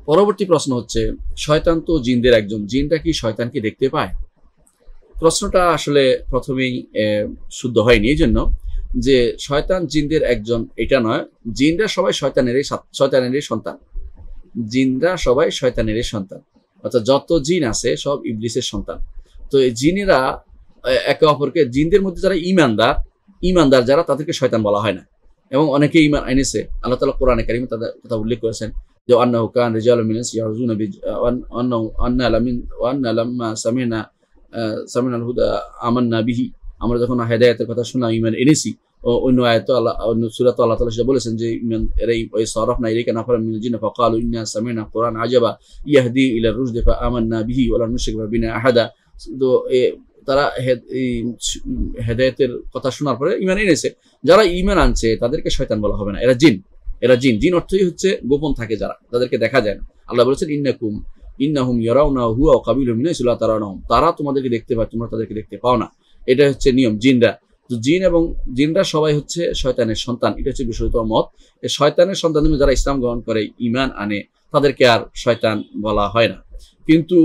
পরবর্তী প্রশ্ন হচ্ছে, শয়তান তো জিনদের একজন, জিনরা কি শয়তানকে দেখতে পায়? প্রশ্নটা আসলে প্রথমেই শুদ্ধ হয়নি, এই জন্য যে শয়তান জিনদের একজন এটা নয়, জিনরা সবাই শয়তানেরই সন্তান। জিনরা সবাই শয়তানেরই সন্তান, অর্থাৎ যত জিন আছে সব ইবলিসের সন্তান। তো এই জিনেরা একে অপরকে, জিনদের মধ্যে যারা ইমানদার যারা, তাদেরকে শয়তান বলা হয় না। এবং অনেকে ইমান এনেছে, আল্লাহ তাআলা কোরআনে কারিমে তাদের কথা উল্লেখ করেছেন যে আন্নাহু কান রিজালুম মিনাস ইয়ারজুনা বি আন্না লামিন ওয়া আন্না লাম্মা সামিনাল হুদা আমান্না বিহি। আমরা যখন হেদায়েতের কথা শুনলাম, ইমান এনেছি। অন্য আয়াত আল্লাহ, অন্য সূরাতে আল্লাহ তাআলা সেটা বলেছেন যে ইমান এরাই ওই সরফনা ইলাইকা নাফারাম মিনাল জিন্নি ফাকালু ইন্না সামি'না কুরআন আজাবা ইয়াহদি ইলা রুশদি ফাআমান্না বিহি ওয়া লা নুশরিকু বিনা আহাদা। তো তারা হেদায়েতের কথা শোনার পরে ইমান এনেছে। যারা ইমান আনছে তাদেরকে শয়তান বলা হবে না, এরা জিন। জিন অর্থই হচ্ছে গোপন থাকে যারা, তাদেরকে দেখা যায় না। আল্লাহ বলেছেন ইন্নাহুম ইয়ারাউনা হুয়া ওয়া কাবিলুম মিন হাইসু লা তারাউনাহুম, তারা তোমাদেরকে দেখতে পায়, তোমরা তাদেরকে দেখতে পাও না। এটা হচ্ছে নিয়ম জিনরা। তো জিন এবং জিনরা সবাই হচ্ছে শয়তানের সন্তান, এটা হচ্ছে বিশুদ্ধতম মত। এই শয়তানের সন্তান যারা ইসলাম গ্রহণ করে, ইমান আনে, তাদেরকে আর শয়তান বলা হয় না। কিন্তু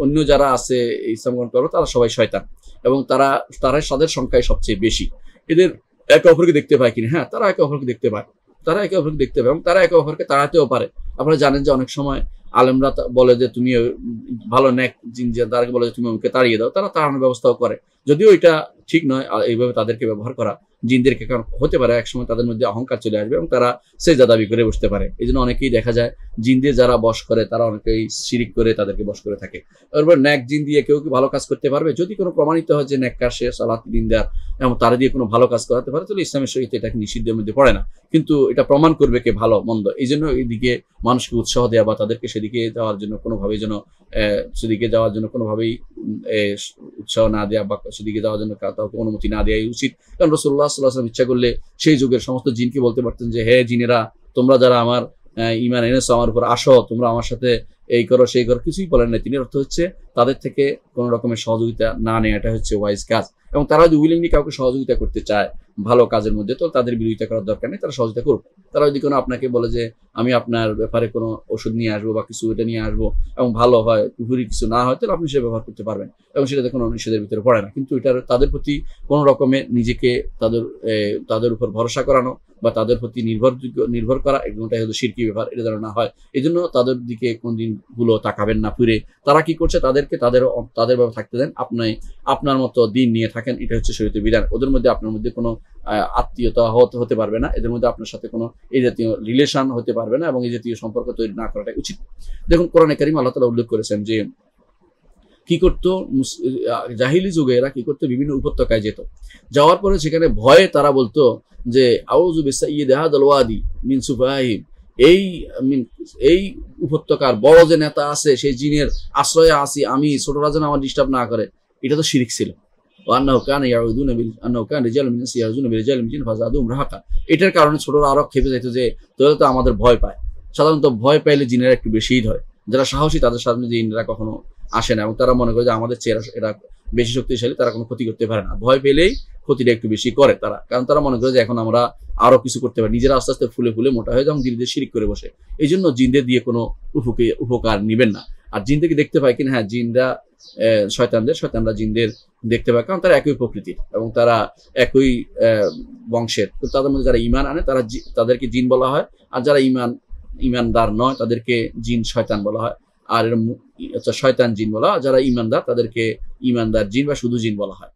অন্য যারা আছে ইসলাম গ্রহণ করবে, তারা সবাই শয়তান, এবং তাদের সংখ্যায় সবচেয়ে বেশি। এদের একে অপরকে দেখতে পায় কিনা? হ্যাঁ, তারা একে অপরকে দেখতে পায়, এবং তারা একে অপরকে তাড়াতেও পারে। আপনারা জানেন যে অনেক সময় আলেমরা বলে যে তুমি ভালো নেক জিন, তাদেরকে বলে যে তুমি ওকে তাড়িয়ে দাও, তারা তাড়ানোর ব্যবস্থাও করে। যদিও এটা ঠিক নয় এইভাবে তাদেরকে ব্যবহার করা জিনদেরকে, কারণ হতে পারে একসময় তাদের মধ্যে অহংকার চলে আসবে এবং তারা সেজদা দাবি করে বসতে পারে। এই জন্য অনেকেই দেখা যায় জিনদের যারা বশ করে, তারা অনেকেই শিরিক করে তাদেরকে বশ করে থাকে। এরপর ন্যাক জিন দিয়ে কেউ কি ভালো কাজ করতে পারবে? যদি কোনো প্রমাণিত হয় যে নেককার, সে সালাত দিনদার এবং তারা দিয়ে কোনো ভালো কাজ করাতে পারে, তাহলে ইসলামের শরীয়তে এটাকে নিষিদ্ধের মধ্যে পড়ে না। কিন্তু এটা প্রমাণ করবে কে ভালো মন্দ, এই জন্য এইদিকে মানুষকে উৎসাহ দেওয়া বা তাদেরকে সেদিকে যাওয়ার জন্য কোনোভাবেই উৎসাহ না দেওয়া বা সেদিকে যাওয়ার জন্য কাউকে অনুমতি না দেওয়াই উচিত। কারণ রাসূলুল্লাহ সাল্লাল্লাহু আলাইহি ওয়াসাল্লাম ইচ্ছা করলে সেই যুগের সমস্ত জিনকে বলতে পারতেন যে হে জিনেরা, তোমরা যারা আমার ঈমান এনেছো, আমার উপর আসো, তোমরা আমার সাথে এই করো সেই করো, কিছুই বলেন না তিনি। অর্থ হচ্ছে তাদের থেকে কোনো রকমের সহযোগিতা না নেওয়া, এটা হচ্ছে ওয়াইজ কাজ। এবং তারা যদি উইলিংলি কাউকে সহযোগিতা করতে চায় ভালো কাজের মধ্যে, তো তাদের বিরোধিতা করার দরকার নেই, তারা সহযোগিতা করুক। তারা যদি কোনো আপনাকে বলে যে আমি আপনার ব্যাপারে কোনো ওষুধ নিয়ে আসবো বা কিছু এটা নিয়ে আসবো এবং ভালো হয়, কুফুরি কিছু না হয়, তাহলে আপনি সেটা ব্যবহার করতে পারবেন এবং সেটাতে কোনো নিষেধের ভিতরে পড়ে না। কিন্তু এটা তাদের প্রতি কোনো রকমে নিজেকে তাদের উপর ভরসা করানো বা তাদের প্রতি নির্ভর করা, এগুলোটাই হলো শিরকি ব্যাপার, এটা যেন না হয়। এই জন্য তাদের দিকে কোনদিন গুলো তাকাবেন না ফিরে। তারা কি করছে তাদেরকে তাদের ভাবে থাকতে দেন, আপনি আপনার মতো দিন নিয়ে থাকেন, এটা হচ্ছে শরীয়তের বিধান। ওদের মধ্যে আপনার মধ্যে কোনো আত্মীয়তা হতে পারবে না, এদের মধ্যে আপনার সাথে কোনো এই জাতীয় রিলেশন হতে পারবে না এবং এই জাতীয় সম্পর্ক তৈরি না করাটাই উচিত। দেখুন কোরআনে কারিমে আল্লাহ তাআলা উল্লেখ করেছেন যে কি করতো জাহিলি যুগে, এরা কি করতো, বিভিন্ন উপত্যকায় যেত, যাওয়ার পরে সেখানে ভয়ে তারা বলতো যে আউযু বিসাইয়্যিদি হাযাল ওয়াদি মিন সুফাহিম, এই উপত্যকার বড় যে নেতা আছে সেই জিনের আশ্রয়ে আসি আমি, ছোটরা যেন আমার ডিস্টার্ব না করে। এটা তো শিরিক ছিল। এটার কারণে ছোটরা আরো খেপে যাইতো যে তাহলে তো আমাদের ভয় পায়। সাধারণত ভয় পাইলে জিনেরা একটু বেশিই ধরে, যারা সাহসী তাদের সামনে জিনেরা কখনো আসে না এবং তারা মনে করে যে আমাদের চেয়ে এরা বেশি শক্তিশালী, তারা কোনো ক্ষতি করতে পারে না। ভয় পেলেই ক্ষতিটা একটু বেশি করে তারা, কারণ তারা মনে করে যে এখন আমরা আরো কিছু করতে পারি, নিজেরা আস্তে আস্তে ফুলে ফুলে মোটা হয়ে যায় এবং ধীরে ধীরে শিরিক করে বসে। এই জন্য জিনদের দিয়ে কোনো উপকার নিবেন না। আর জিনদেরকে দেখতে পায় কিনা? হ্যাঁ, জিনরা শয়তানরা জিনদের দেখতে পায়, কারণ তারা একই প্রকৃতির এবং তারা একই বংশের। তো তাদের মধ্যে যারা ঈমান আনে তাদেরকে জিন বলা হয়, আর যারা ঈমানদার নয় তাদেরকে জিন শয়তান বলা হয়। আর শয়তান জিন বলা হয়, যারা ঈমানদার তাদেরকে ঈমানদার জিন বা শুধু জিন বলা হয়।